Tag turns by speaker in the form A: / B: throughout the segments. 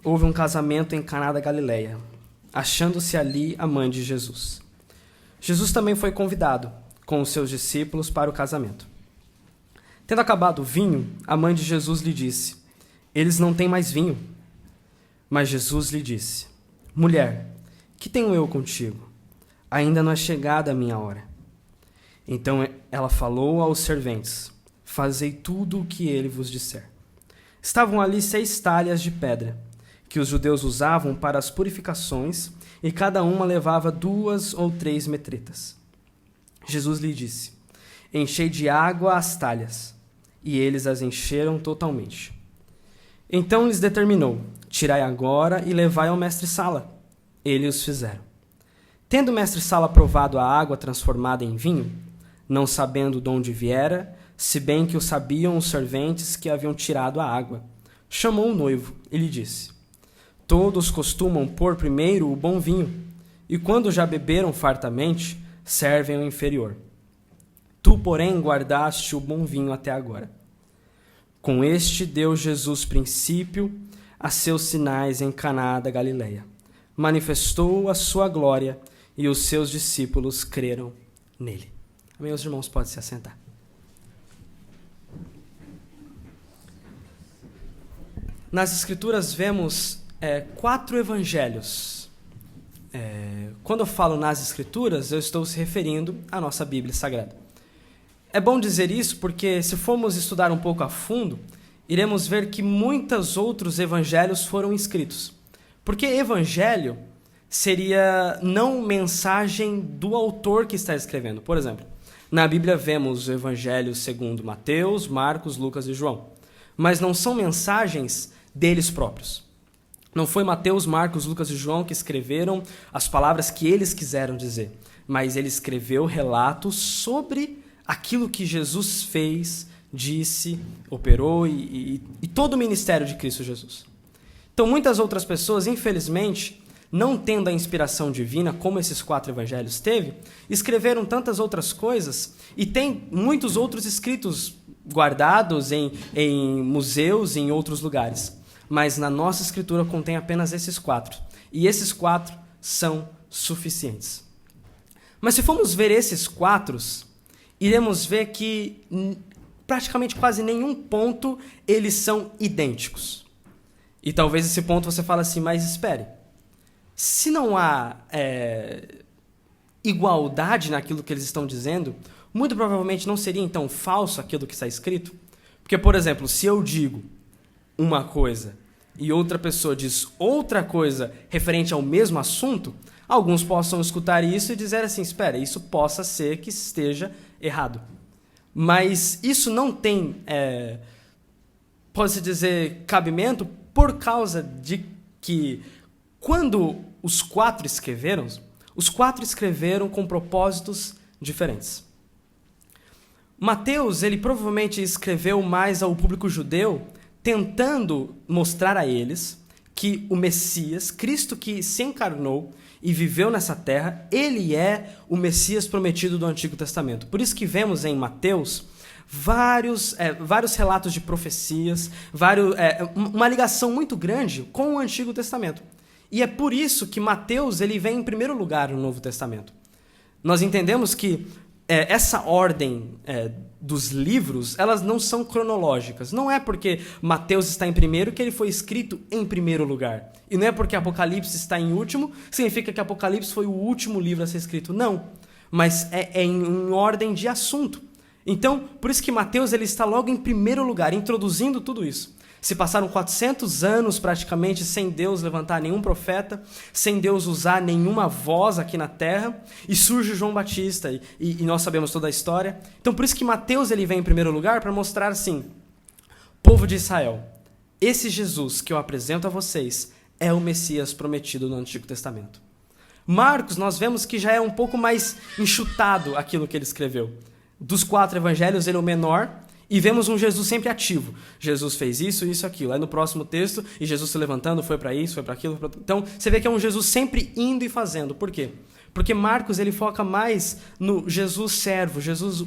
A: houve um casamento em Caná da Galileia, achando-se ali a mãe de Jesus. Jesus também foi convidado, com os seus discípulos, para o casamento. Tendo acabado o vinho, a mãe de Jesus lhe disse: eles não têm mais vinho. Mas Jesus lhe disse: mulher, que tenho eu contigo? Ainda não é chegada a minha hora. Então ela falou aos serventes: fazei tudo o que ele vos disser. Estavam ali 6 talhas de pedra, que os judeus usavam para as purificações, e cada uma levava 2 ou 3 metretas. Jesus lhe disse: enchei de água as talhas. E eles as encheram totalmente. Então lhes determinou: tirai agora e levai ao mestre-sala. Eles os fizeram. Tendo o mestre-sala provado a água transformada em vinho, não sabendo de onde viera, se bem que o sabiam os serventes que haviam tirado a água, chamou o noivo e lhe disse: todos costumam pôr primeiro o bom vinho, e quando já beberam fartamente, servem o inferior. Tu, porém, guardaste o bom vinho até agora. Com este deu Jesus princípio a seus sinais em Caná da Galileia. Manifestou a sua glória e os seus discípulos creram nele. Amém, os irmãos podem se assentar. Nas Escrituras vemos 4 evangelhos. Quando eu falo nas Escrituras, eu estou se referindo à nossa Bíblia Sagrada. É bom dizer isso porque, se formos estudar um pouco a fundo, iremos ver que muitos outros evangelhos foram escritos. Porque evangelho seria não mensagem do autor que está escrevendo. Por exemplo, na Bíblia vemos o evangelho segundo Mateus, Marcos, Lucas e João. Mas não são mensagens deles próprios. Não foi Mateus, Marcos, Lucas e João que escreveram as palavras que eles quiseram dizer. Mas ele escreveu relatos sobre aquilo que Jesus fez, disse, operou e todo o ministério de Cristo Jesus. Então, muitas outras pessoas, infelizmente, não tendo a inspiração divina, como esses 4 evangelhos teve, escreveram tantas outras coisas e tem muitos outros escritos guardados em museus e em outros lugares. Mas na nossa escritura contém apenas esses 4. E esses 4 são suficientes. Mas se formos ver esses 4, iremos ver que praticamente quase nenhum ponto eles são idênticos. E talvez esse ponto você fale assim, mas espere. Se não há igualdade naquilo que eles estão dizendo, muito provavelmente não seria então falso aquilo que está escrito? Porque, por exemplo, se eu digo uma coisa e outra pessoa diz outra coisa referente ao mesmo assunto, alguns possam escutar isso e dizer assim, espera, isso possa ser que esteja errado. Mas isso não tem, pode-se dizer, cabimento por causa de que quando os 4 escreveram, os 4 escreveram com propósitos diferentes. Mateus, ele provavelmente escreveu mais ao público judeu, tentando mostrar a eles que o Messias, Cristo que se encarnou e viveu nessa terra, ele é o Messias prometido do Antigo Testamento. Por isso que vemos em Mateus vários relatos de profecias, uma ligação muito grande com o Antigo Testamento. E é por isso que Mateus ele vem em primeiro lugar no Novo Testamento. Nós entendemos que essa ordem dos livros, elas não são cronológicas. Não é porque Mateus está em primeiro que ele foi escrito em primeiro lugar. E não é porque Apocalipse está em último, significa que Apocalipse foi o último livro a ser escrito. Não. Mas é em ordem de assunto. Então, por isso que Mateus ele está logo em primeiro lugar, introduzindo tudo isso. Se passaram 400 anos praticamente sem Deus levantar nenhum profeta, sem Deus usar nenhuma voz aqui na terra, e surge João Batista, e nós sabemos toda a história. Então por isso que Mateus ele vem em primeiro lugar para mostrar assim, povo de Israel, esse Jesus que eu apresento a vocês é o Messias prometido no Antigo Testamento. Marcos, nós vemos que já é um pouco mais enxutado aquilo que ele escreveu. Dos 4 evangelhos, ele é o menor, e vemos um Jesus sempre ativo. Jesus fez isso, isso, aquilo. Aí no próximo texto, e Jesus se levantando, foi para isso, foi para aquilo. Então, você vê que é um Jesus sempre indo e fazendo. Por quê? Porque Marcos ele foca mais no Jesus servo,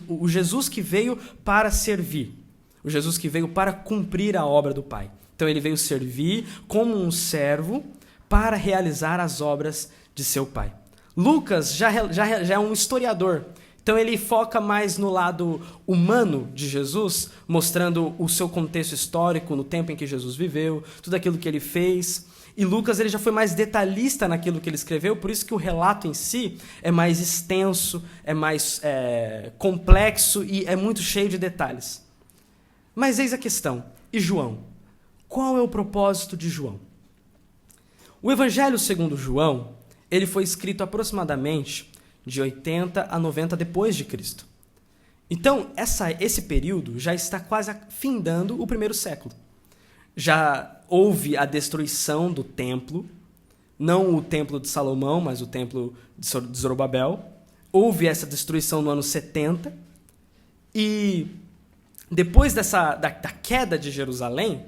A: o Jesus que veio para servir. O Jesus que veio para cumprir a obra do Pai. Então ele veio servir como um servo para realizar as obras de seu pai. Lucas já é um historiador, então ele foca mais no lado humano de Jesus, mostrando o seu contexto histórico, no tempo em que Jesus viveu, tudo aquilo que ele fez. E Lucas ele já foi mais detalhista naquilo que ele escreveu, por isso que o relato em si é mais extenso, é mais complexo e é muito cheio de detalhes. Mas eis a questão, e João? Qual é o propósito de João? O Evangelho segundo João, ele foi escrito aproximadamente de 80 a 90 depois de Cristo. Então, esse período já está quase findando o primeiro século. Já houve a destruição do templo, não o templo de Salomão, mas o templo de Zorobabel. Houve essa destruição no ano 70. E depois da queda de Jerusalém,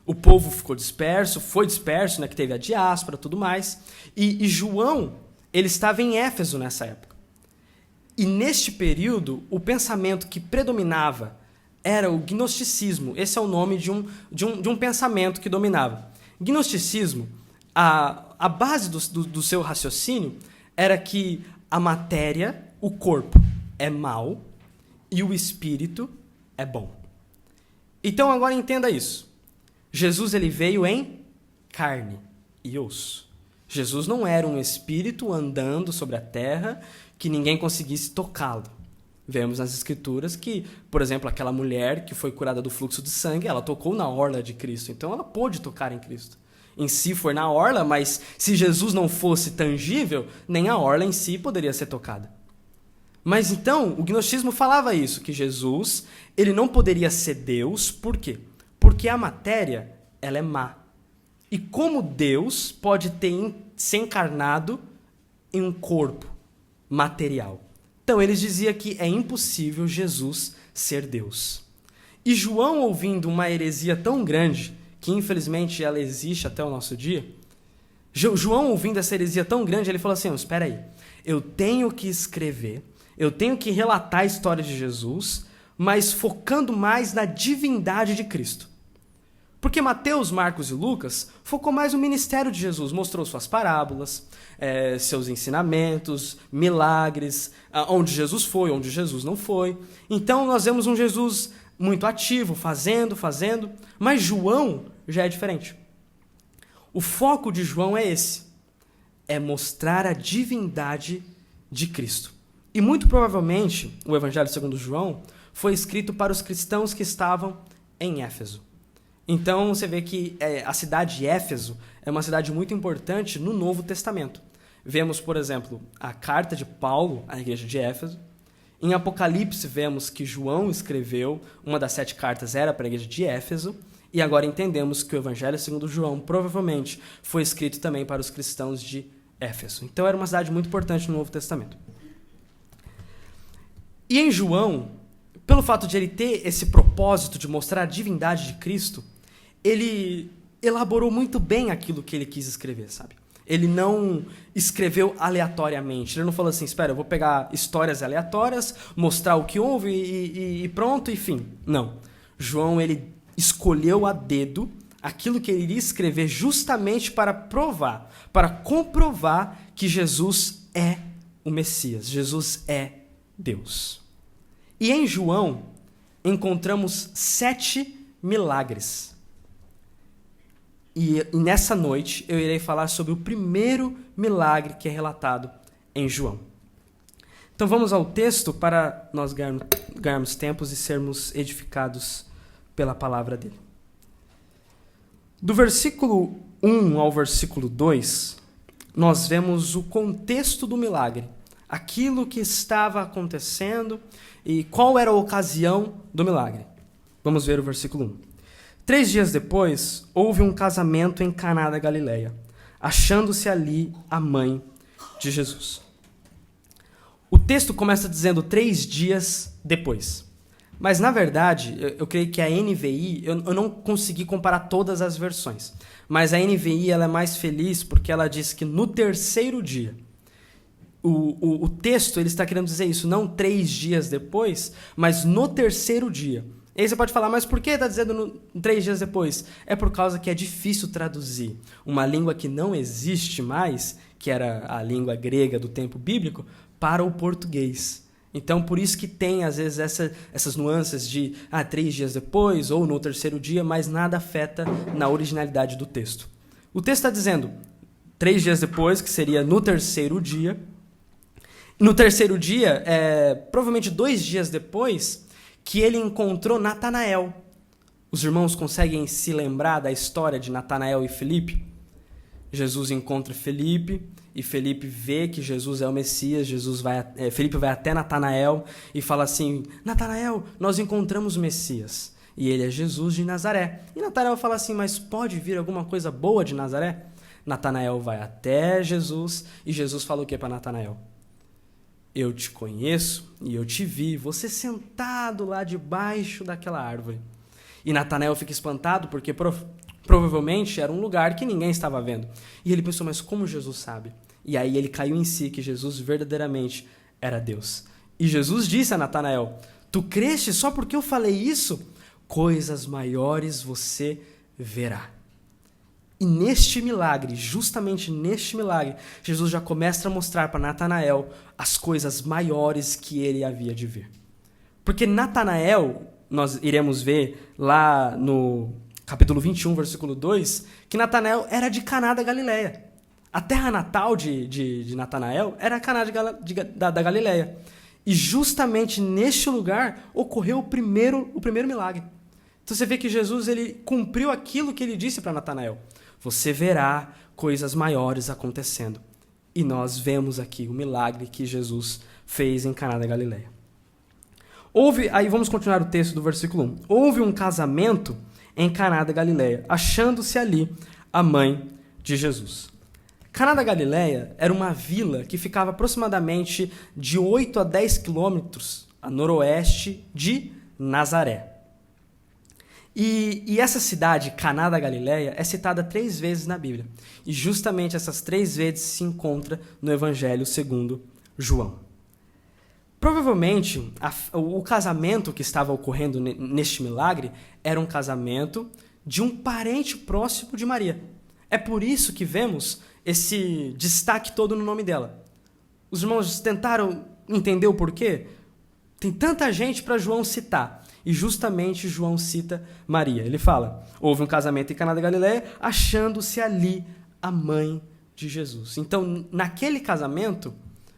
A: o povo ficou disperso, foi disperso, né, que teve a diáspora e tudo mais. E João, ele estava em Éfeso nessa época. E neste período, o pensamento que predominava era o gnosticismo. Esse é o nome de um pensamento que dominava. Gnosticismo, a base do seu raciocínio era que a matéria, o corpo, é mau e o espírito é bom. Então agora entenda isso. Jesus ele veio em carne e osso. Jesus não era um espírito andando sobre a terra que ninguém conseguisse tocá-lo. Vemos nas Escrituras que, por exemplo, aquela mulher que foi curada do fluxo de sangue, ela tocou na orla de Cristo, então ela pôde tocar em Cristo. Em si foi na orla, mas se Jesus não fosse tangível, nem a orla em si poderia ser tocada. Mas então, o gnosticismo falava isso, que Jesus ele não poderia ser Deus, por quê? Porque a matéria ela é má. E como Deus pode ser encarnado em um corpo material? Então, eles diziam que é impossível Jesus ser Deus. E João, ouvindo uma heresia tão grande, que infelizmente ela existe até o nosso dia, João, ouvindo essa heresia tão grande, ele falou assim, espera aí, eu tenho que escrever, eu tenho que relatar a história de Jesus, mas focando mais na divindade de Cristo. Porque Mateus, Marcos e Lucas focou mais no ministério de Jesus, mostrou suas parábolas, seus ensinamentos, milagres, onde Jesus foi, onde Jesus não foi. Então nós vemos um Jesus muito ativo, fazendo, mas João já é diferente. O foco de João é esse, é mostrar a divindade de Cristo. E muito provavelmente o Evangelho segundo João foi escrito para os cristãos que estavam em Éfeso. Então você vê que a cidade de Éfeso é uma cidade muito importante no Novo Testamento. Vemos, por exemplo, a carta de Paulo à igreja de Éfeso. Em Apocalipse vemos que João escreveu, uma das 7 cartas era para a igreja de Éfeso, e agora entendemos que o Evangelho segundo João provavelmente foi escrito também para os cristãos de Éfeso. Então era uma cidade muito importante no Novo Testamento. E em João, pelo fato de ele ter esse propósito de mostrar a divindade de Cristo, ele elaborou muito bem aquilo que ele quis escrever, sabe? Ele não escreveu aleatoriamente. Ele não falou assim, espera, eu vou pegar histórias aleatórias, mostrar o que houve e pronto, enfim. Não. João, ele escolheu a dedo aquilo que ele iria escrever justamente para provar, para comprovar que Jesus é o Messias, Jesus é Deus. E em João, encontramos 7 milagres. E nessa noite eu irei falar sobre o primeiro milagre que é relatado em João. Então vamos ao texto para nós ganharmos tempos e sermos edificados pela palavra dele. Do versículo 1 ao versículo 2, nós vemos o contexto do milagre, aquilo que estava acontecendo e qual era a ocasião do milagre. Vamos ver o versículo 1. 3 dias depois, houve um casamento em Caná da Galileia, achando-se ali a mãe de Jesus. O texto começa dizendo 3 dias depois. Mas, na verdade, eu creio que a NVI, eu não consegui comparar todas as versões, mas a NVI ela é mais feliz porque ela diz que no 3º dia. O texto ele está querendo dizer isso, não 3 dias depois, mas no 3º dia. E aí você pode falar, mas por que está dizendo 3 dias depois? É por causa que é difícil traduzir uma língua que não existe mais, que era a língua grega do tempo bíblico, para o português. Então, por isso que tem, às vezes, essas nuances de 3 dias depois ou no 3º dia, mas nada afeta na originalidade do texto. O texto está dizendo 3 dias depois, que seria no 3º dia. No 3º dia, provavelmente 2 dias depois, que ele encontrou Natanael. Os irmãos conseguem se lembrar da história de Natanael e Felipe? Jesus encontra Felipe, e Felipe vê que Jesus é o Messias. Felipe vai até Natanael e fala assim, Natanael, nós encontramos o Messias. E ele é Jesus de Nazaré. E Natanael fala assim, mas pode vir alguma coisa boa de Nazaré? Natanael vai até Jesus, e Jesus fala o que para Natanael? Eu te conheço e eu te vi, você sentado lá debaixo daquela árvore. E Natanael fica espantado porque provavelmente era um lugar que ninguém estava vendo. E ele pensou, mas como Jesus sabe? E aí ele caiu em si que Jesus verdadeiramente era Deus. E Jesus disse a Natanael, tu creste só porque eu falei isso? Coisas maiores você verá. E neste milagre, justamente neste milagre, Jesus já começa a mostrar para Natanael as coisas maiores que ele havia de ver. Porque Natanael, nós iremos ver lá no capítulo 21, versículo 2, que Natanael era de Caná da Galileia. A terra natal de Natanael era Caná da Galileia. E justamente neste lugar ocorreu o primeiro milagre. Então você vê que Jesus ele cumpriu aquilo que ele disse para Natanael. Você verá coisas maiores acontecendo. E nós vemos aqui o milagre que Jesus fez em Caná da Galileia. Aí vamos continuar o texto do versículo 1. Houve um casamento em Caná da Galileia, achando-se ali a mãe de Jesus. Caná da Galileia era uma vila que ficava aproximadamente de 8 a 10 quilômetros a noroeste de Nazaré. E essa cidade, Caná da Galileia, é citada 3 vezes na Bíblia. E justamente essas 3 vezes se encontra no Evangelho segundo João. Provavelmente, o casamento que estava ocorrendo neste milagre era um casamento de um parente próximo de Maria. É por isso que vemos esse destaque todo no nome dela. Os irmãos tentaram entender o porquê? Tem tanta gente para João citar. E justamente João cita Maria. Ele fala, houve um casamento em Caná da Galileia, achando-se ali a mãe de Jesus. Então, naquele casamento,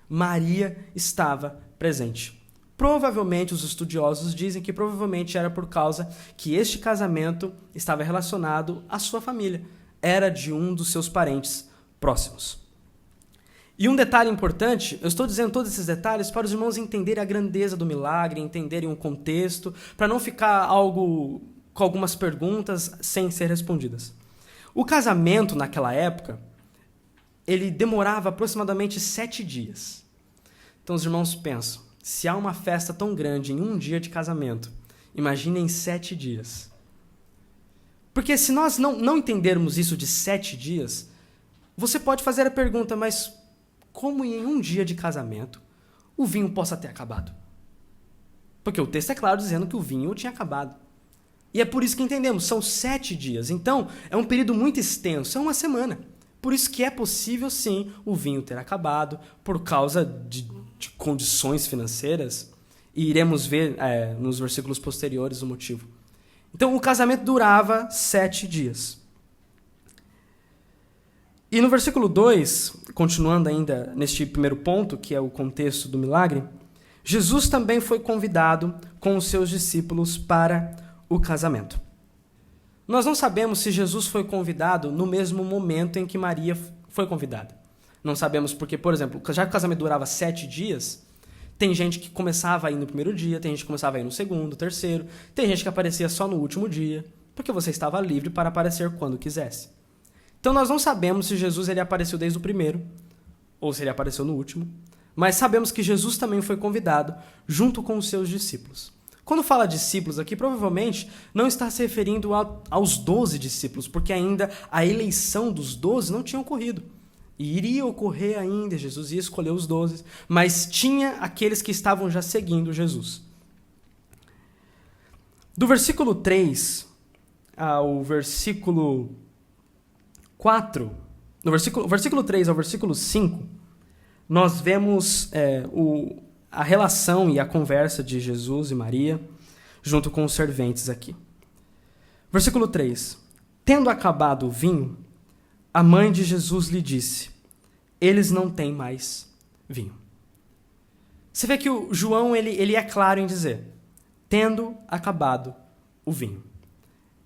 A: Maria estava presente. Provavelmente, os estudiosos dizem que provavelmente era por causa que este casamento estava relacionado à sua família. Era de um dos seus parentes próximos. E um detalhe importante, eu estou dizendo todos esses detalhes para os irmãos entenderem a grandeza do milagre, entenderem o contexto, para não ficar algo com algumas perguntas sem ser respondidas. O casamento naquela época, ele demorava aproximadamente 7 dias. Então os irmãos pensam, se há uma festa tão grande em um dia de casamento, imaginem 7 dias. Porque se nós não entendermos isso de 7 dias, você pode fazer a pergunta, mas como em um dia de casamento o vinho possa ter acabado? Porque o texto é claro dizendo que o vinho tinha acabado. E é por isso que entendemos, são 7 dias. Então, é um período muito extenso, é uma semana. Por isso que é possível, sim, o vinho ter acabado, por causa de condições financeiras. E iremos ver nos versículos posteriores o motivo. Então, o casamento durava 7 dias. E no versículo 2, continuando ainda neste primeiro ponto, que é o contexto do milagre, Jesus também foi convidado com os seus discípulos para o casamento. Nós não sabemos se Jesus foi convidado no mesmo momento em que Maria foi convidada. Não sabemos porque, por exemplo, já que o casamento durava 7 dias, tem gente que começava a ir no primeiro dia, tem gente que começava a ir no segundo, terceiro, tem gente que aparecia só no último dia, porque você estava livre para aparecer quando quisesse. Então nós não sabemos se Jesus ele apareceu desde o primeiro, ou se ele apareceu no último, mas sabemos que Jesus também foi convidado junto com os seus discípulos. Quando fala discípulos aqui, provavelmente não está se referindo aos 12 discípulos, porque ainda a eleição dos 12 não tinha ocorrido. E iria ocorrer ainda, Jesus ia escolher os 12, mas tinha aqueles que estavam já seguindo Jesus. Do versículo 3 ao versículo 4, no versículo 3 ao versículo 5, nós vemos a relação e a conversa de Jesus e Maria junto com os serventes aqui. Versículo 3. Tendo acabado o vinho, a mãe de Jesus lhe disse: eles não têm mais vinho. Você vê que o João ele é claro em dizer: tendo acabado o vinho.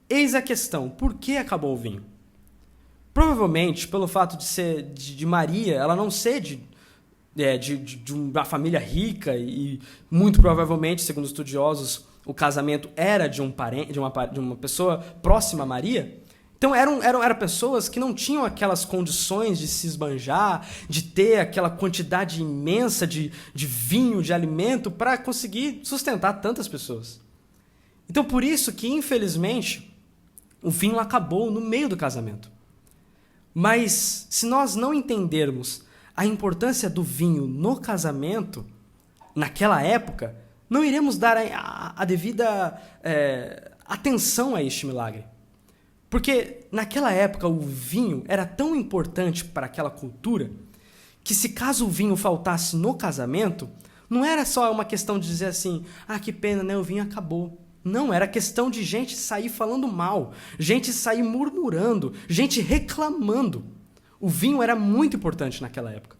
A: Eis a questão: por que acabou o vinho? Provavelmente pelo fato de ser de Maria, ela não ser de uma família rica e muito provavelmente, segundo estudiosos, o casamento era de uma pessoa próxima a Maria. Então eram pessoas que não tinham aquelas condições de se esbanjar, de ter aquela quantidade imensa de vinho, de alimento para conseguir sustentar tantas pessoas. Então por isso que, infelizmente, o vinho acabou no meio do casamento. Mas se nós não entendermos a importância do vinho no casamento, naquela época, não iremos dar a devida atenção a este milagre. Porque naquela época o vinho era tão importante para aquela cultura que, se caso o vinho faltasse no casamento, não era só uma questão de dizer assim: ah, que pena, né? O vinho acabou. Não, era questão de gente sair falando mal, gente sair murmurando, gente reclamando. O vinho era muito importante naquela época.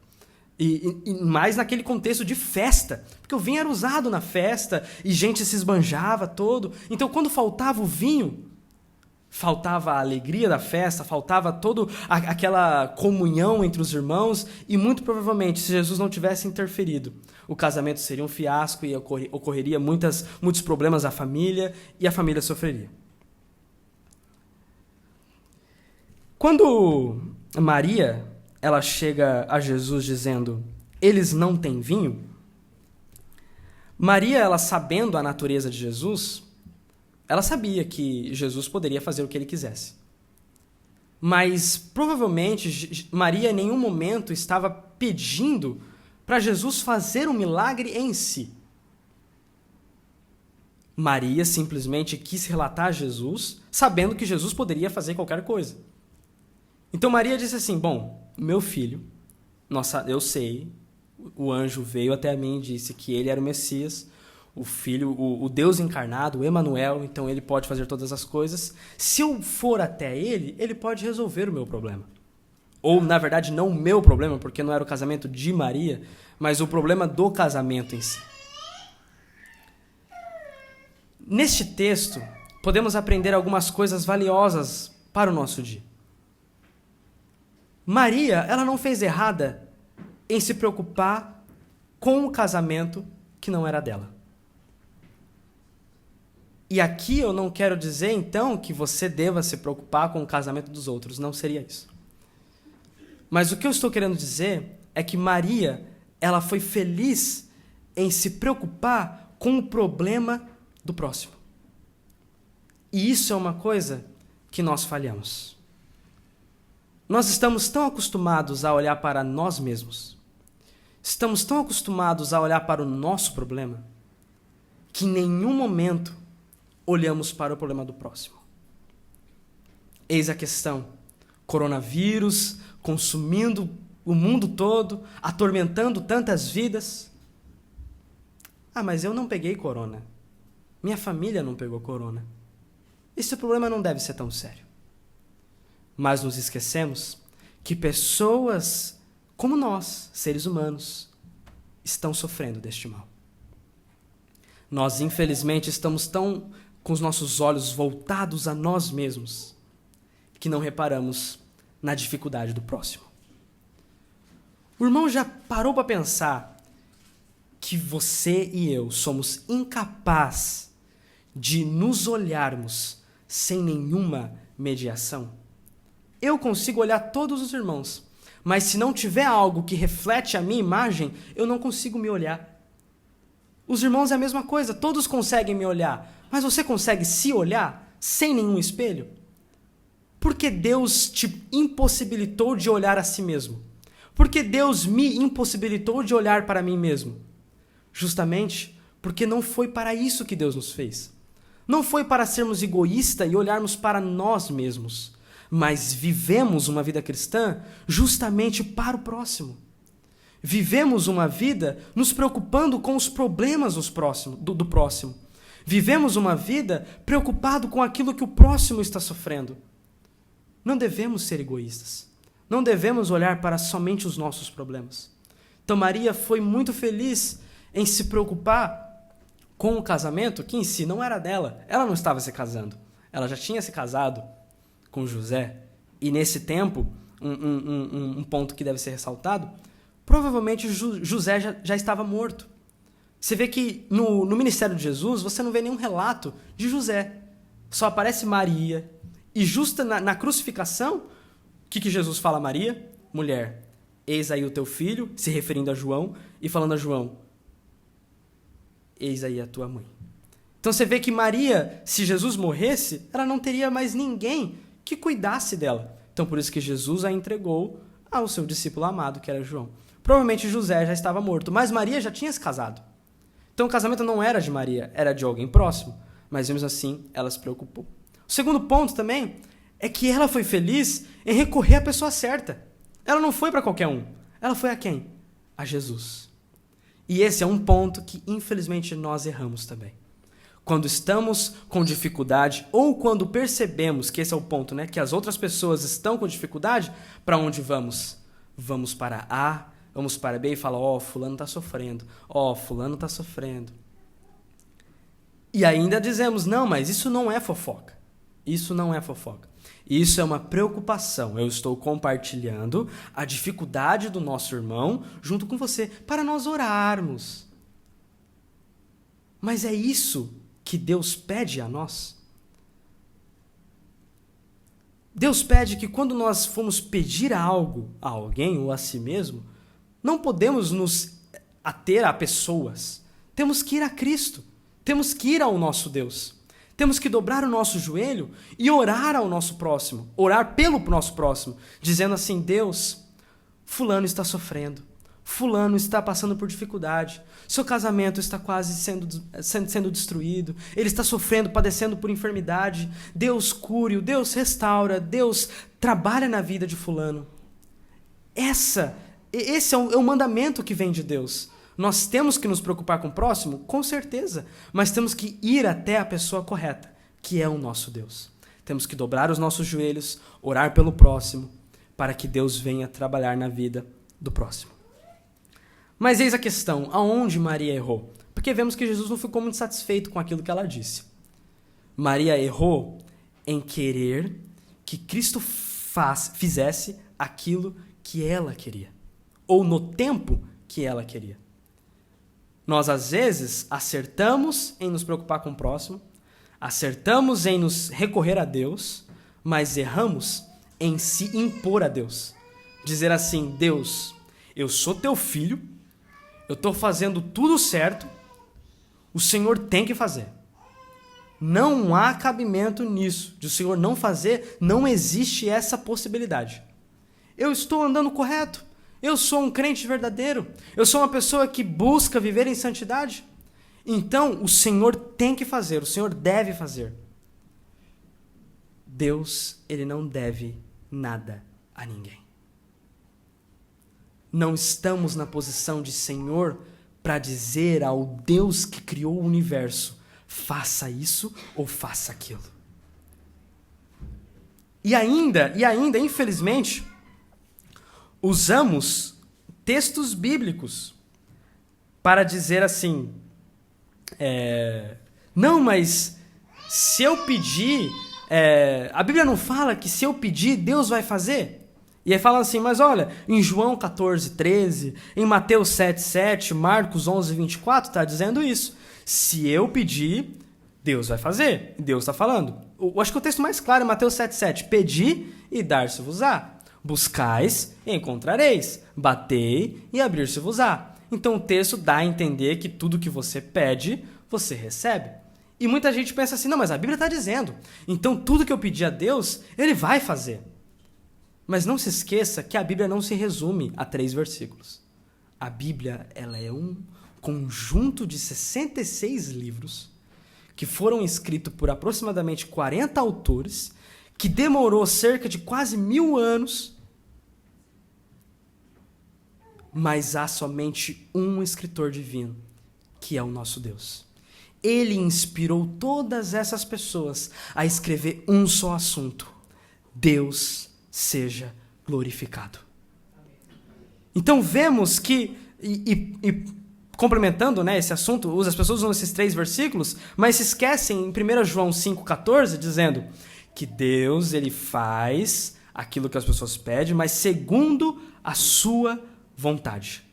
A: E mais naquele contexto de festa, porque o vinho era usado na festa e gente se esbanjava todo. Então, quando faltava o vinho, faltava a alegria da festa, faltava toda aquela comunhão entre os irmãos, e muito provavelmente, se Jesus não tivesse interferido, o casamento seria um fiasco e ocorreria muitos problemas à família, e a família sofreria. Quando Maria ela chega a Jesus dizendo: eles não têm vinho, Maria, ela sabendo a natureza de Jesus, ela sabia que Jesus poderia fazer o que ele quisesse. Mas, provavelmente, Maria em nenhum momento estava pedindo para Jesus fazer um milagre em si. Maria simplesmente quis relatar a Jesus, sabendo que Jesus poderia fazer qualquer coisa. Então Maria disse assim: bom, meu filho, eu sei, o anjo veio até mim e disse que ele era o Messias, o Filho, o Deus encarnado, o Emanuel, então ele pode fazer todas as coisas. Se eu for até ele, ele pode resolver o meu problema. Ou, na verdade, não o meu problema, porque não era o casamento de Maria, mas o problema do casamento em si. Neste texto, podemos aprender algumas coisas valiosas para o nosso dia. Maria, ela não fez errada em se preocupar com o casamento que não era dela. E aqui eu não quero dizer, então, que você deva se preocupar com o casamento dos outros. Não seria isso. Mas o que eu estou querendo dizer é que Maria, ela foi feliz em se preocupar com o problema do próximo. E isso é uma coisa que nós falhamos. Nós estamos tão acostumados a olhar para nós mesmos, estamos tão acostumados a olhar para o nosso problema, que em nenhum momento olhamos para o problema do próximo. Eis a questão: coronavírus consumindo o mundo todo, atormentando tantas vidas. Ah, mas eu não peguei corona. Minha família não pegou corona. Esse problema não deve ser tão sério. Mas nos esquecemos que pessoas como nós, seres humanos, estão sofrendo deste mal. Nós, infelizmente, estamos tão com os nossos olhos voltados a nós mesmos que não reparamos na dificuldade do próximo. O irmão já parou para pensar que você e eu somos incapazes de nos olharmos sem nenhuma mediação? Eu consigo olhar todos os irmãos, mas se não tiver algo que reflete a minha imagem, eu não consigo me olhar. Os irmãos é a mesma coisa, todos conseguem me olhar, mas você consegue se olhar sem nenhum espelho? Por que Deus te impossibilitou de olhar a si mesmo? Por que Deus me impossibilitou de olhar para mim mesmo? Justamente porque não foi para isso que Deus nos fez. Não foi para sermos egoístas e olharmos para nós mesmos, mas vivemos uma vida cristã justamente para o próximo. Vivemos uma vida nos preocupando com os problemas do próximo. Vivemos uma vida preocupado com aquilo que o próximo está sofrendo. Não devemos ser egoístas. Não devemos olhar para somente os nossos problemas. Então Maria foi muito feliz em se preocupar com o casamento que em si não era dela. Ela não estava se casando. Ela já tinha se casado com José. E nesse tempo, um ponto que deve ser ressaltado, provavelmente José já estava morto. Você vê que no ministério de Jesus, você não vê nenhum relato de José. Só aparece Maria. E justo na crucificação, o que Jesus fala a Maria? Mulher, eis aí o teu filho, se referindo a João, e falando a João, eis aí a tua mãe. Então você vê que Maria, se Jesus morresse, ela não teria mais ninguém que cuidasse dela. Então por isso que Jesus a entregou ao seu discípulo amado, que era João. Provavelmente José já estava morto, mas Maria já tinha se casado. Então o casamento não era de Maria, era de alguém próximo. Mas mesmo assim, ela se preocupou. O segundo ponto também é que ela foi feliz em recorrer à pessoa certa. Ela não foi para qualquer um. Ela foi a quem? A Jesus. E esse é um ponto que, infelizmente, nós erramos também. Quando estamos com dificuldade ou quando percebemos que esse é o ponto, né, que as outras pessoas estão com dificuldade, para onde vamos? Vamos para A, vamos para B e fala, fulano está sofrendo. Fulano está sofrendo. E ainda dizemos, não, mas isso não é fofoca. Isso não é fofoca. Isso é uma preocupação. Eu estou compartilhando a dificuldade do nosso irmão junto com você para nós orarmos. Mas é isso que Deus pede a nós? Deus pede que quando nós formos pedir algo a alguém ou a si mesmo, não podemos nos ater a pessoas. Temos que ir a Cristo. Temos que ir ao nosso Deus. Temos que dobrar o nosso joelho e orar ao nosso próximo. Orar pelo nosso próximo. Dizendo assim, Deus, fulano está sofrendo. Fulano está passando por dificuldade. Seu casamento está quase sendo destruído. Ele está sofrendo, padecendo por enfermidade. Deus cure-o, Deus restaura, Deus trabalha na vida de fulano. Esse é o mandamento que vem de Deus. Nós temos que nos preocupar com o próximo? Com certeza. Mas temos que ir até a pessoa correta, que é o nosso Deus. Temos que dobrar os nossos joelhos, orar pelo próximo, para que Deus venha trabalhar na vida do próximo. Mas eis a questão, aonde Maria errou? Porque vemos que Jesus não ficou muito satisfeito com aquilo que ela disse. Maria errou em querer que Cristo fizesse aquilo que ela queria. Ou no tempo que ela queria. Nós, às vezes, acertamos em nos preocupar com o próximo, acertamos em nos recorrer a Deus, mas erramos em se impor a Deus. Dizer assim, Deus, eu sou teu filho, eu estou fazendo tudo certo, o Senhor tem que fazer. Não há cabimento nisso. De o Senhor não fazer, não existe essa possibilidade. Eu estou andando correto. Eu sou um crente verdadeiro. Eu sou uma pessoa que busca viver em santidade. Então, o Senhor tem que fazer. O Senhor deve fazer. Deus, ele não deve nada a ninguém. Não estamos na posição de Senhor para dizer ao Deus que criou o universo, faça isso ou faça aquilo. E ainda, infelizmente, usamos textos bíblicos para dizer assim, não, mas se eu pedir, a Bíblia não fala que se eu pedir, Deus vai fazer? E aí fala assim, mas olha, em João 14:13, em Mateus 7:7, Marcos 11:24, está dizendo isso. Se eu pedir, Deus vai fazer. Deus está falando. Eu acho que o texto mais claro é Mateus 7:7. Pedi e dar-se-vos-á. Buscais e encontrareis. Batei e abrir-se-vos-á. Então o texto dá a entender que tudo que você pede, você recebe. E muita gente pensa assim, não, mas a Bíblia está dizendo. Então tudo que eu pedir a Deus, Ele vai fazer. Mas não se esqueça que a Bíblia não se resume a 3 versículos. A Bíblia, ela é um conjunto de 66 livros que foram escritos por aproximadamente 40 autores, que demorou cerca de quase 1000 anos, mas há somente um escritor divino, que é o nosso Deus. Ele inspirou todas essas pessoas a escrever um só assunto: Deus seja glorificado. Então vemos que, complementando, né, esse assunto, as pessoas usam esses 3 versículos, mas se esquecem em 1 João 5,14, dizendo que Deus ele faz aquilo que as pessoas pedem, mas segundo a sua vontade.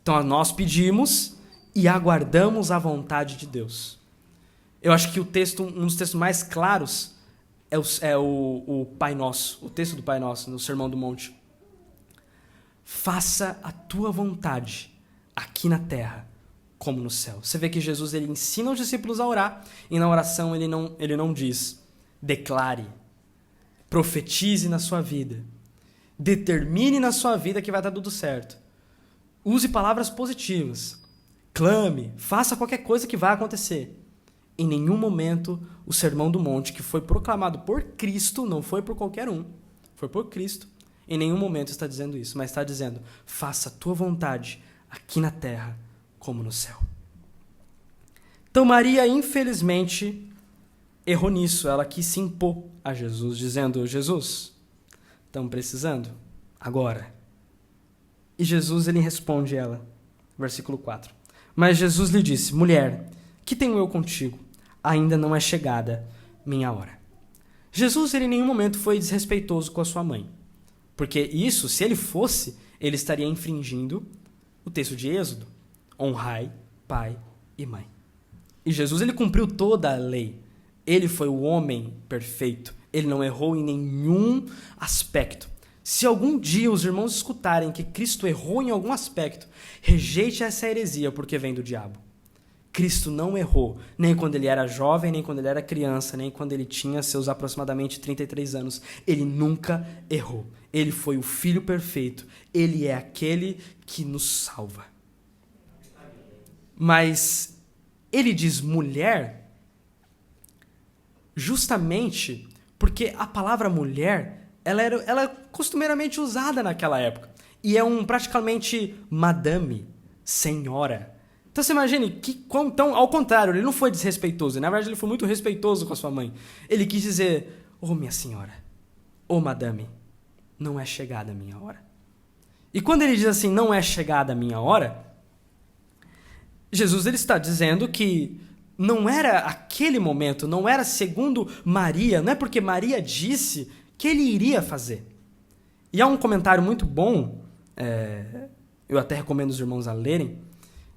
A: Então nós pedimos e aguardamos a vontade de Deus. Eu acho que um dos textos mais claros é o Pai Nosso, o texto do Pai Nosso, no Sermão do Monte. Faça a tua vontade aqui na terra como no céu. Você vê que Jesus ele ensina os discípulos a orar, e na oração ele não diz declare, profetize na sua vida, determine na sua vida que vai dar tudo certo. Use palavras positivas, clame, faça qualquer coisa que vai acontecer. Em nenhum momento o Sermão do Monte, que foi proclamado por Cristo, não foi por qualquer um, foi por Cristo, em nenhum momento está dizendo isso, mas está dizendo, faça a tua vontade aqui na terra como no céu. Então Maria, infelizmente, errou nisso. Ela quis se impor a Jesus, dizendo, Jesus, estamos precisando agora. E Jesus ele responde a ela, versículo 4. Mas Jesus lhe disse, mulher, que tenho eu contigo? Ainda não é chegada minha hora. Jesus ele em nenhum momento foi desrespeitoso com a sua mãe. Porque isso, se ele fosse, ele estaria infringindo o texto de Êxodo. Honrai pai e mãe. E Jesus ele cumpriu toda a lei. Ele foi o homem perfeito. Ele não errou em nenhum aspecto. Se algum dia os irmãos escutarem que Cristo errou em algum aspecto, rejeite essa heresia porque vem do diabo. Cristo não errou, nem quando ele era jovem, nem quando ele era criança, nem quando ele tinha seus aproximadamente 33 anos. Ele nunca errou. Ele foi o Filho perfeito. Ele é aquele que nos salva. Mas ele diz mulher justamente porque a palavra mulher ela é costumeiramente usada naquela época. E é praticamente madame, senhora. Então você imagine então, ao contrário, ele não foi desrespeitoso. Na verdade, ele foi muito respeitoso com a sua mãe. Ele quis dizer, minha senhora, madame, não é chegada a minha hora. E quando ele diz assim, não é chegada a minha hora, Jesus ele está dizendo que não era aquele momento, não era segundo Maria, não é porque Maria disse que ele iria fazer. E há um comentário muito bom, eu até recomendo os irmãos a lerem,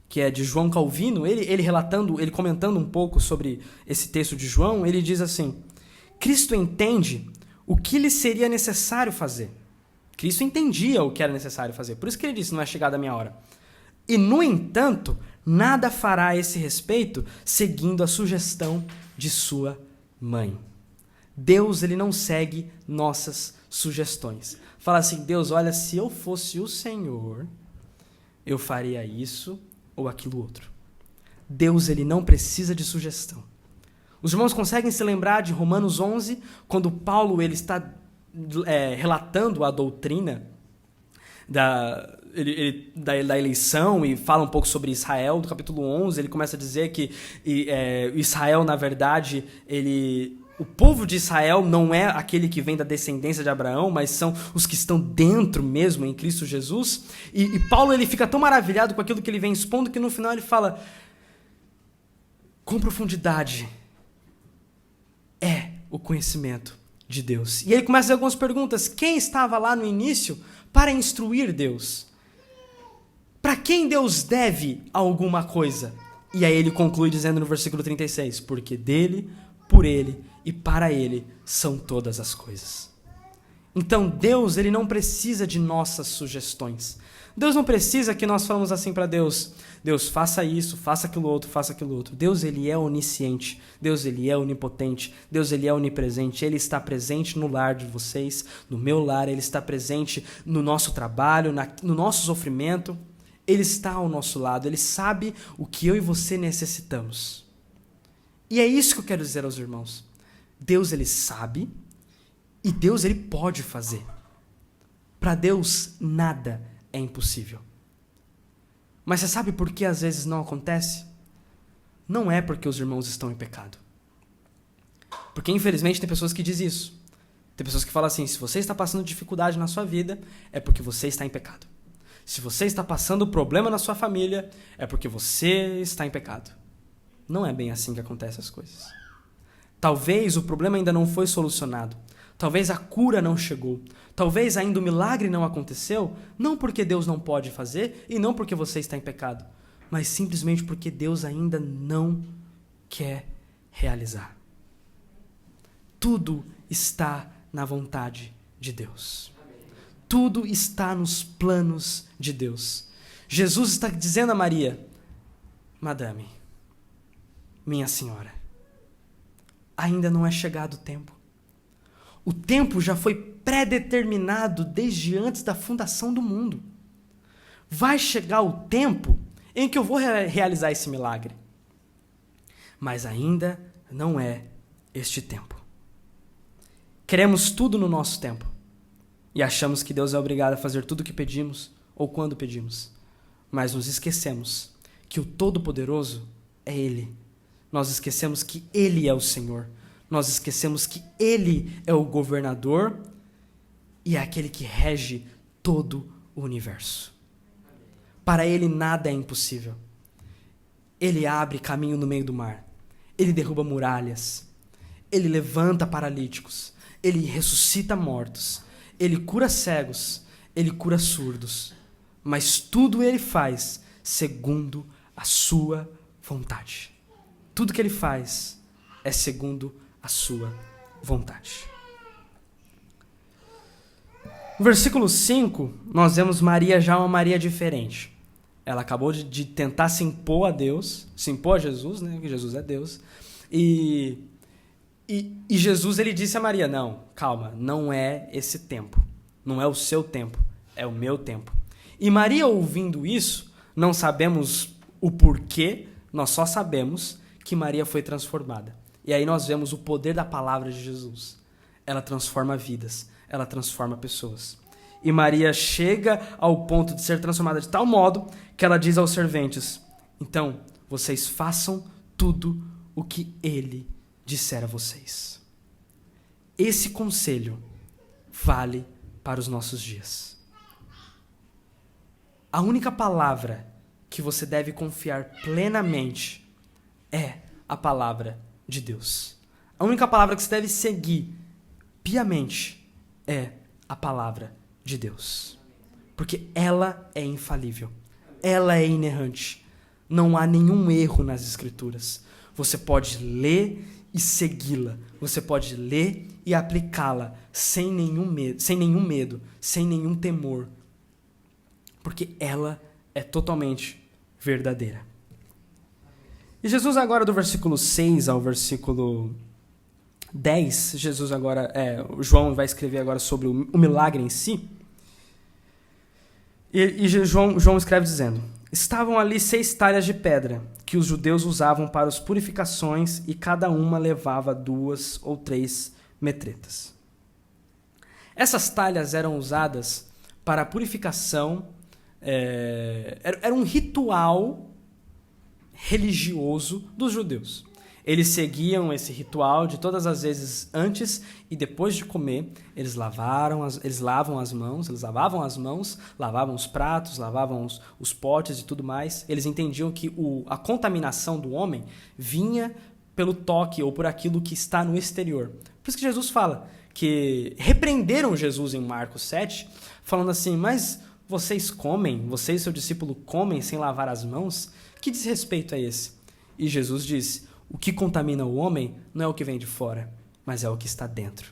A: que é de João Calvino, ele comentando um pouco sobre esse texto de João, ele diz assim, Cristo entende o que lhe seria necessário fazer. Cristo entendia o que era necessário fazer, por isso que ele disse, não é chegada a minha hora. E, no entanto, nada fará a esse respeito seguindo a sugestão de sua mãe. Deus ele não segue nossas sugestões. Fala assim, Deus, olha, se eu fosse o Senhor, eu faria isso ou aquilo outro. Deus ele não precisa de sugestão. Os irmãos conseguem se lembrar de Romanos 11, quando Paulo ele está relatando a doutrina da eleição e fala um pouco sobre Israel, do capítulo 11, ele começa a dizer que Israel, na verdade, o povo de Israel não é aquele que vem da descendência de Abraão, mas são os que estão dentro mesmo, em Cristo Jesus. E Paulo ele fica tão maravilhado com aquilo que ele vem expondo que no final ele fala, com profundidade é o conhecimento de Deus. E ele começa a fazer algumas perguntas. Quem estava lá no início para instruir Deus? Para quem Deus deve alguma coisa? E aí ele conclui dizendo no versículo 36, porque dele, por ele e para ele são todas as coisas. Então Deus ele não precisa de nossas sugestões. Deus não precisa que nós falemos assim para Deus, Deus faça isso, faça aquilo outro, faça aquilo outro. Deus ele é onisciente, Deus ele é onipotente, Deus ele é onipresente, ele está presente no lar de vocês, no meu lar, ele está presente no nosso trabalho, no nosso sofrimento, ele está ao nosso lado, ele sabe o que eu e você necessitamos. E é isso que eu quero dizer aos irmãos. Deus, ele sabe, e Deus, ele pode fazer. Para Deus, nada é impossível. Mas você sabe por que às vezes não acontece? Não é porque os irmãos estão em pecado. Porque, infelizmente, tem pessoas que dizem isso. Tem pessoas que falam assim, se você está passando dificuldade na sua vida, é porque você está em pecado. Se você está passando problema na sua família, é porque você está em pecado. Não é bem assim que acontecem as coisas. Talvez o problema ainda não foi solucionado. Talvez a cura não chegou. Talvez ainda o milagre não aconteceu, não porque Deus não pode fazer e não porque você está em pecado, mas simplesmente porque Deus ainda não quer realizar. Tudo está na vontade de Deus. Tudo está nos planos de Deus. Jesus está dizendo a Maria, Madame, minha senhora, ainda não é chegado o tempo. O tempo já foi pré-determinado desde antes da fundação do mundo. Vai chegar o tempo em que eu vou realizar esse milagre. Mas ainda não é este tempo. Queremos tudo no nosso tempo. E achamos que Deus é obrigado a fazer tudo o que pedimos ou quando pedimos. Mas nos esquecemos que o Todo-Poderoso é Ele. Nós esquecemos que Ele é o Senhor. Nós esquecemos que Ele é o governador e é aquele que rege todo o universo. Para Ele nada é impossível. Ele abre caminho no meio do mar. Ele derruba muralhas. Ele levanta paralíticos. Ele ressuscita mortos. Ele cura cegos. Ele cura surdos. Mas tudo Ele faz segundo a sua vontade. Tudo que Ele faz é segundo a sua vontade. No versículo 5, nós vemos Maria já uma Maria diferente. Ela acabou de tentar se impor a Deus, se impor a Jesus, né? Que Jesus é Deus. E Jesus, ele disse a Maria, não, calma, não é esse tempo. Não é o seu tempo, é o meu tempo. E Maria, ouvindo isso, não sabemos o porquê, nós só sabemos que Maria foi transformada. E aí nós vemos o poder da palavra de Jesus. Ela transforma vidas, ela transforma pessoas. E Maria chega ao ponto de ser transformada de tal modo que ela diz aos serventes, então, vocês façam tudo o que ele disser a vocês. Esse conselho vale para os nossos dias. A única palavra que você deve confiar plenamente é a palavra de Deus. A única palavra que você deve seguir piamente é a palavra de Deus. Porque ela é infalível. Ela é inerrante. Não há nenhum erro nas Escrituras. Você pode ler e segui-la. Você pode ler e aplicá-la sem nenhum medo, sem nenhum temor. Porque ela é totalmente verdadeira. E Jesus agora, do versículo 6 ao versículo 10, João vai escrever agora sobre o milagre em si. E João escreve dizendo, estavam ali 6 talhas de pedra, que os judeus usavam para as purificações, e cada uma levava 2 ou 3 metretas. Essas talhas eram usadas para a purificação, era um ritual religioso dos judeus. Eles seguiam esse ritual de todas as vezes antes e depois de comer, eles lavavam as mãos, lavavam os pratos, lavavam os potes e tudo mais. Eles entendiam que a contaminação do homem vinha pelo toque ou por aquilo que está no exterior. Por isso que Jesus fala que repreenderam Jesus em Marcos 7, falando assim, mas vocês e seu discípulo comem sem lavar as mãos? Que desrespeito é esse? E Jesus disse, o que contamina o homem não é o que vem de fora, mas é o que está dentro.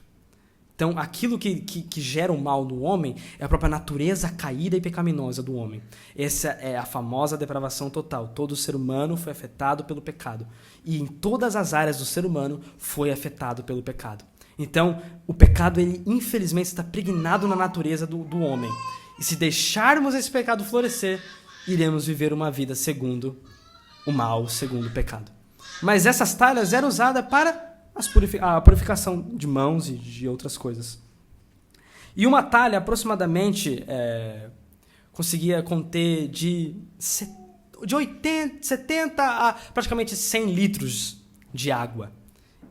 A: Então, aquilo que gera o mal no homem é a própria natureza caída e pecaminosa do homem. Essa é a famosa depravação total. Todo ser humano foi afetado pelo pecado. E em todas as áreas do ser humano foi afetado pelo pecado. Então, o pecado, ele infelizmente está pregnado na natureza do homem. E se deixarmos esse pecado florescer, iremos viver uma vida segundo o mal, segundo o pecado. Mas essas talhas eram usadas para a purificação de mãos e de outras coisas. E uma talha aproximadamente conseguia conter de 70 a praticamente 100 litros de água.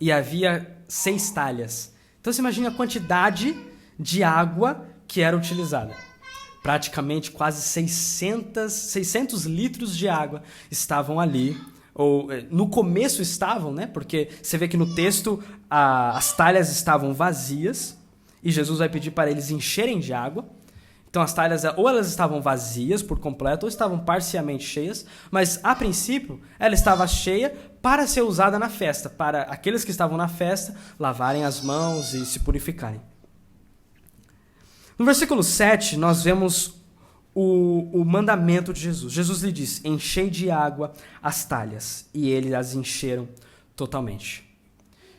A: E havia 6 talhas. Então você imagina a quantidade de água que era utilizada. Praticamente quase 600 litros de água estavam ali. Ou no começo estavam, né? Porque você vê que no texto as talhas estavam vazias e Jesus vai pedir para eles encherem de água. Então as talhas ou elas estavam vazias por completo ou estavam parcialmente cheias, mas a princípio ela estava cheia para ser usada na festa, para aqueles que estavam na festa lavarem as mãos e se purificarem. No versículo 7 nós vemos o mandamento de Jesus. Jesus lhe diz: enchei de água as talhas, e eles as encheram totalmente.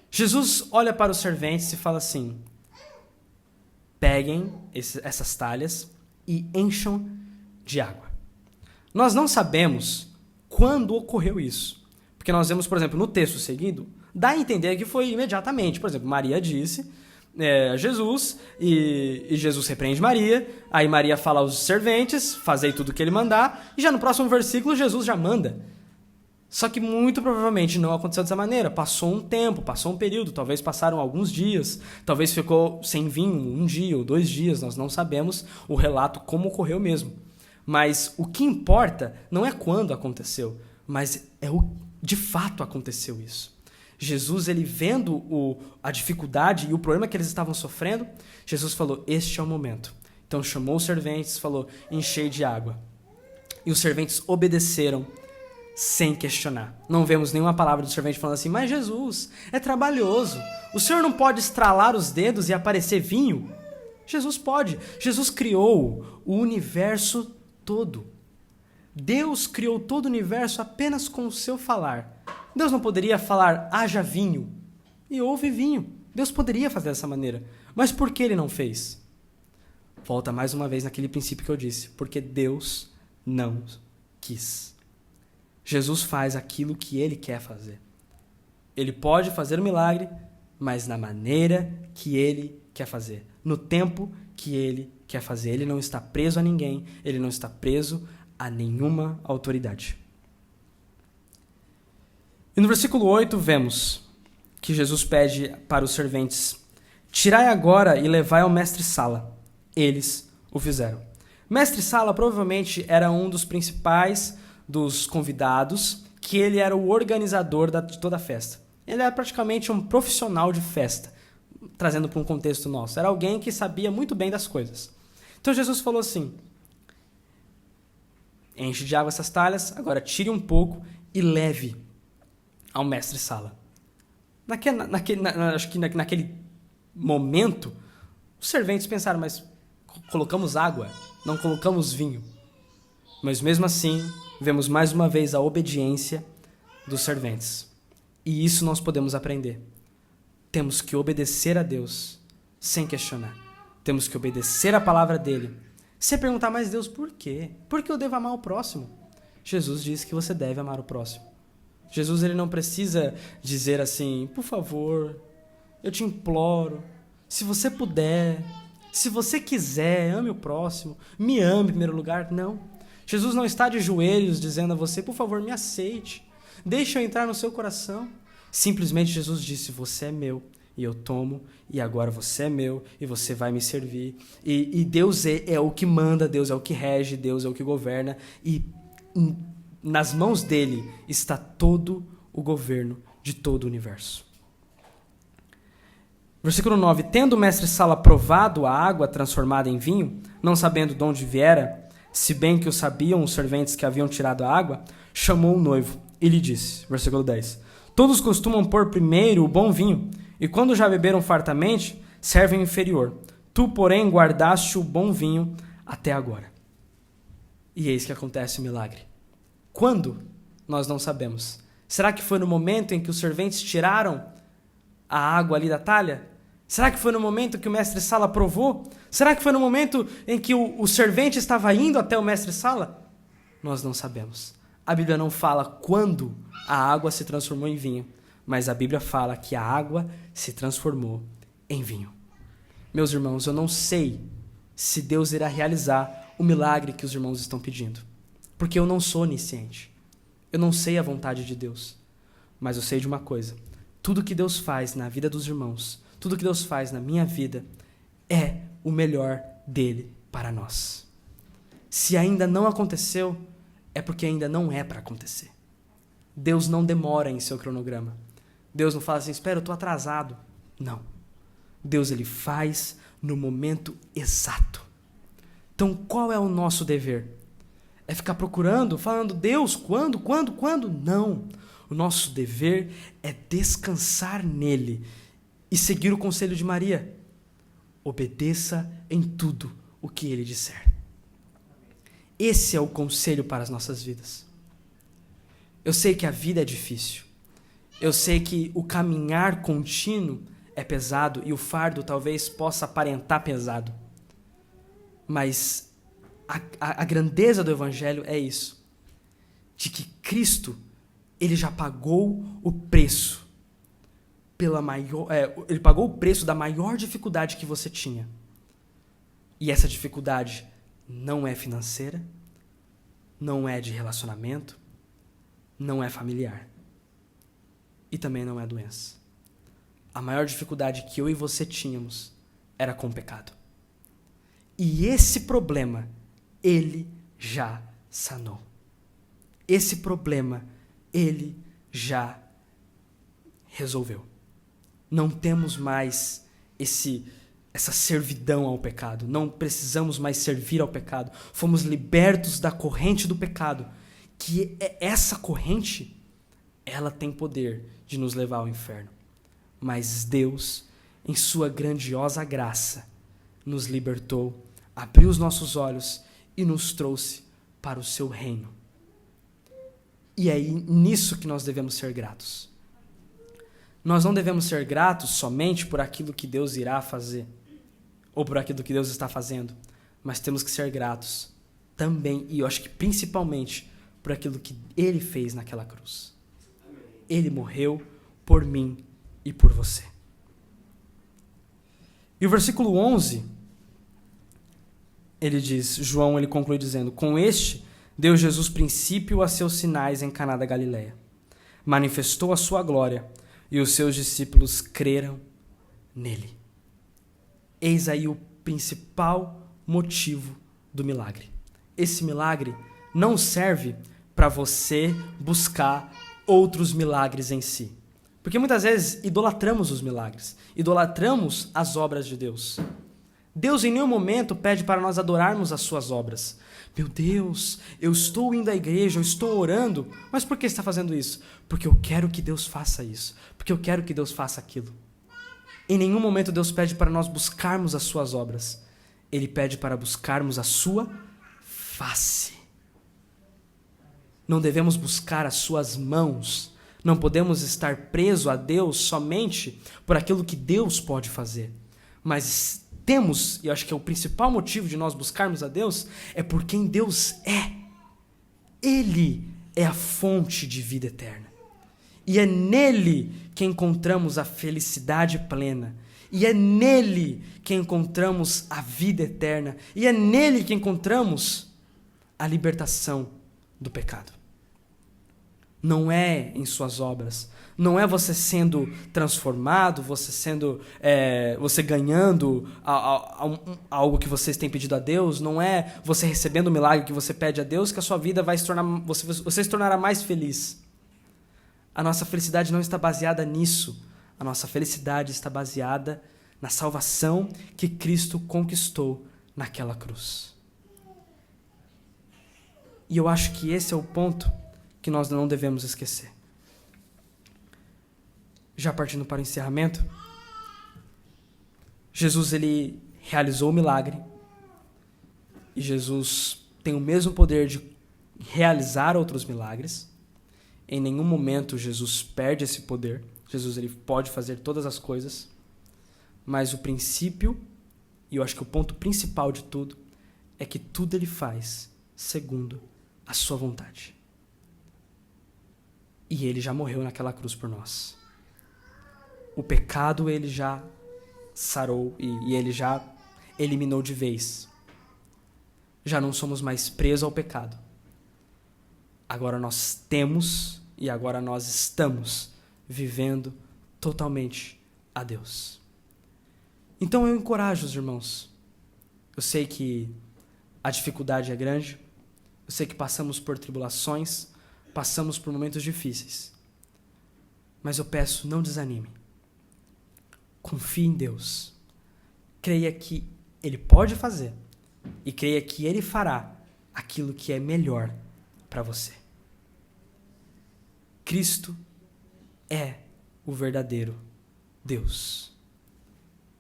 A: Jesus olha para os serventes e fala assim: peguem essas talhas e encham de água. Nós não sabemos quando ocorreu isso, porque nós vemos, por exemplo, no texto seguido, dá a entender que foi imediatamente. Por exemplo, Maria disse a Jesus, e Jesus repreende Maria, aí Maria fala aos serventes: fazei tudo o que ele mandar, e já no próximo versículo Jesus já manda. Só que muito provavelmente não aconteceu dessa maneira. Passou um tempo, passou um período, talvez passaram alguns dias, talvez ficou sem vinho 1 dia ou 2 dias, nós não sabemos o relato como ocorreu mesmo. Mas o que importa não é quando aconteceu, mas de fato aconteceu isso. Jesus, ele vendo a dificuldade e o problema que eles estavam sofrendo, Jesus falou: este é o momento. Então chamou os serventes, falou: enchei de água. E os serventes obedeceram sem questionar. Não vemos nenhuma palavra do servente falando assim: mas Jesus, é trabalhoso. O senhor não pode estralar os dedos e aparecer vinho? Jesus pode. Jesus criou o universo todo. Deus criou todo o universo apenas com o seu falar. Deus não poderia falar: haja vinho, e houve vinho. Deus poderia fazer dessa maneira. Mas por que ele não fez? Volta mais uma vez naquele princípio que eu disse: porque Deus não quis. Jesus faz aquilo que ele quer fazer. Ele pode fazer o milagre, mas na maneira que ele quer fazer, no tempo que ele quer fazer. Ele não está preso a ninguém, ele não está preso a nenhuma autoridade. E no versículo 8 vemos que Jesus pede para os serventes: tirai agora e levai ao mestre-sala. Eles o fizeram. Mestre-sala provavelmente era um dos principais dos convidados, que ele era o organizador de toda a festa. Ele era praticamente um profissional de festa, trazendo para um contexto nosso. Era alguém que sabia muito bem das coisas. Então Jesus falou assim: enche de água essas talhas, agora tire um pouco e leve ao mestre-sala. Acho que naquele momento, os serventes pensaram: mas colocamos água, não colocamos vinho. Mas mesmo assim, vemos mais uma vez a obediência dos serventes. E isso nós podemos aprender. Temos que obedecer a Deus sem questionar. Temos que obedecer a palavra dele. Sem perguntar: mas Deus, por quê? Por que eu devo amar o próximo? Jesus diz que você deve amar o próximo. Jesus, ele não precisa dizer assim: por favor, eu te imploro, se você puder, se você quiser, ame o próximo, me ame em primeiro lugar. Não. Jesus não está de joelhos dizendo a você: por favor, me aceite, deixe eu entrar no seu coração. Simplesmente Jesus disse: você é meu e eu tomo, e agora você é meu e você vai me servir. E Deus é o que manda, Deus é o que rege, Deus é o que governa, e nas mãos dele está todo o governo de todo o universo. Versículo 9: tendo o mestre-sala provado a água transformada em vinho, não sabendo de onde viera, se bem que o sabiam os serventes que haviam tirado a água, chamou o noivo e lhe disse, versículo 10, todos costumam pôr primeiro o bom vinho, e quando já beberam fartamente, servem o inferior. Tu, porém, guardaste o bom vinho até agora. E eis que acontece o milagre. Quando? Nós não sabemos. Será que foi no momento em que os serventes tiraram a água ali da talha? Será que foi no momento que o mestre-sala provou? Será que foi no momento em que o servente estava indo até o mestre-sala? Nós não sabemos. A Bíblia não fala quando a água se transformou em vinho, mas a Bíblia fala que a água se transformou em vinho. Meus irmãos, eu não sei se Deus irá realizar o milagre que os irmãos estão pedindo, porque eu não sou onisciente. Eu não sei a vontade de Deus, mas eu sei de uma coisa: tudo que Deus faz na vida dos irmãos, tudo que Deus faz na minha vida, é o melhor dele para nós. Se ainda não aconteceu, é porque ainda não é para acontecer. Deus não demora em seu cronograma. Deus não fala assim, espera, eu estou atrasado. Não. Deus, ele faz no momento exato. Então, qual é o nosso dever? É ficar procurando, falando, Deus, quando? Não. O nosso dever é descansar nele e seguir o conselho de Maria. Obedeça em tudo o que ele disser. Esse é o conselho para as nossas vidas. Eu sei que a vida é difícil. Eu sei que o caminhar contínuo é pesado e o fardo talvez possa aparentar pesado. Mas a grandeza do Evangelho é isso. De que Cristo, ele já pagou o preço. Ele pagou o preço da maior dificuldade que você tinha. E essa dificuldade não é financeira, não é de relacionamento, não é familiar. E também não é doença. A maior dificuldade que eu e você tínhamos era com o pecado. E esse problema, ele já sanou. Esse problema, ele já resolveu. Não temos mais essa servidão ao pecado. Não precisamos mais servir ao pecado. Fomos libertos da corrente do pecado. Que essa corrente, ela tem poder de nos levar ao inferno. Mas Deus, em sua grandiosa graça, nos libertou, abriu os nossos olhos e nos trouxe para o seu reino. E é nisso que nós devemos ser gratos. Nós não devemos ser gratos somente por aquilo que Deus irá fazer, ou por aquilo que Deus está fazendo, mas temos que ser gratos também, e eu acho que principalmente, por aquilo que Ele fez naquela cruz. Ele morreu por mim e por você. E o versículo 11, ele diz, João ele conclui dizendo, com este deu Jesus princípio a seus sinais em Caná da Galileia. Manifestou a sua glória e os seus discípulos creram nele. Eis aí o principal motivo do milagre. Esse milagre não serve para você buscar outros milagres em si. Porque muitas vezes idolatramos os milagres, idolatramos as obras de Deus. Deus em nenhum momento pede para nós adorarmos as suas obras. Meu Deus, eu estou indo à igreja, eu estou orando, mas por que está fazendo isso? Porque eu quero que Deus faça isso, porque eu quero que Deus faça aquilo. Em nenhum momento Deus pede para nós buscarmos as suas obras. Ele pede para buscarmos a sua face. Não devemos buscar as suas mãos. Não podemos estar presos a Deus somente por aquilo que Deus pode fazer. Mas temos, e eu acho que é o principal motivo de nós buscarmos a Deus, é por quem Deus é. Ele é a fonte de vida eterna. E é nele que encontramos a felicidade plena. E é nele que encontramos a vida eterna. E é nele que encontramos a libertação do pecado. Não é em suas obras. Não é você sendo transformado, você ganhando algo que vocês têm pedido a Deus. Não é você recebendo o milagre que você pede a Deus que a sua vida vai se tornar, você se tornará mais feliz. A nossa felicidade não está baseada nisso. A nossa felicidade está baseada na salvação que Cristo conquistou naquela cruz. E eu acho que esse é o ponto que nós não devemos esquecer. Já partindo para o encerramento, Jesus ele realizou o milagre e Jesus tem o mesmo poder de realizar outros milagres. Em nenhum momento Jesus perde esse poder. Jesus ele pode fazer todas as coisas, mas o princípio, e eu acho que o ponto principal de tudo, é que tudo ele faz segundo a sua vontade. E ele já morreu naquela cruz por nós. O pecado ele já sarou e ele já eliminou de vez. Já não somos mais presos ao pecado. Agora nós temos e agora nós estamos vivendo totalmente a Deus. Então eu encorajo os irmãos. Eu sei que a dificuldade é grande. Eu sei que passamos por tribulações, passamos por momentos difíceis. Mas eu peço, não desanime. Confie em Deus. Creia que Ele pode fazer e creia que Ele fará aquilo que é melhor para você. Cristo é o verdadeiro Deus.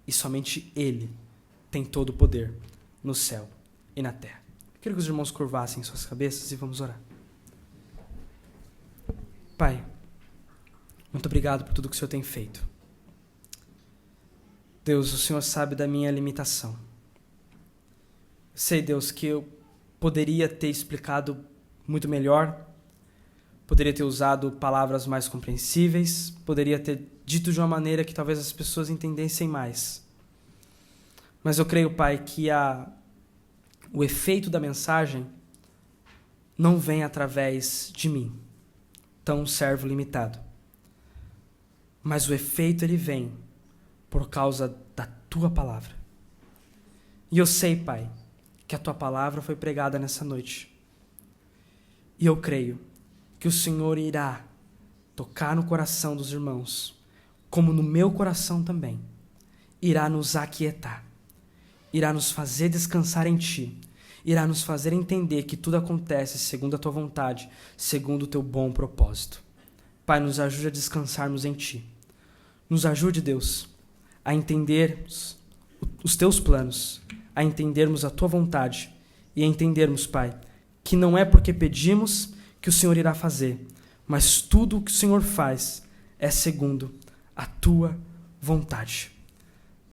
A: E somente Ele tem todo o poder no céu e na terra. Quero que os irmãos curvassem suas cabeças e vamos orar. Pai, muito obrigado por tudo que o Senhor tem feito. Deus, o Senhor sabe da minha limitação. Sei, Deus, que eu poderia ter explicado muito melhor, poderia ter usado palavras mais compreensíveis, poderia ter dito de uma maneira que talvez as pessoas entendessem mais. Mas eu creio, Pai, que o efeito da mensagem não vem através de mim, tão servo limitado. Mas o efeito ele vem por causa da Tua palavra. E eu sei, Pai, que a Tua palavra foi pregada nessa noite. E eu creio que o Senhor irá tocar no coração dos irmãos, como no meu coração também. Irá nos aquietar. Irá nos fazer descansar em Ti. Irá nos fazer entender que tudo acontece segundo a Tua vontade, segundo o Teu bom propósito. Pai, nos ajude a descansarmos em Ti. Nos ajude, Deus, a entendermos os Teus planos, a entendermos a Tua vontade e a entendermos, Pai, que não é porque pedimos que o Senhor irá fazer, mas tudo o que o Senhor faz é segundo a Tua vontade.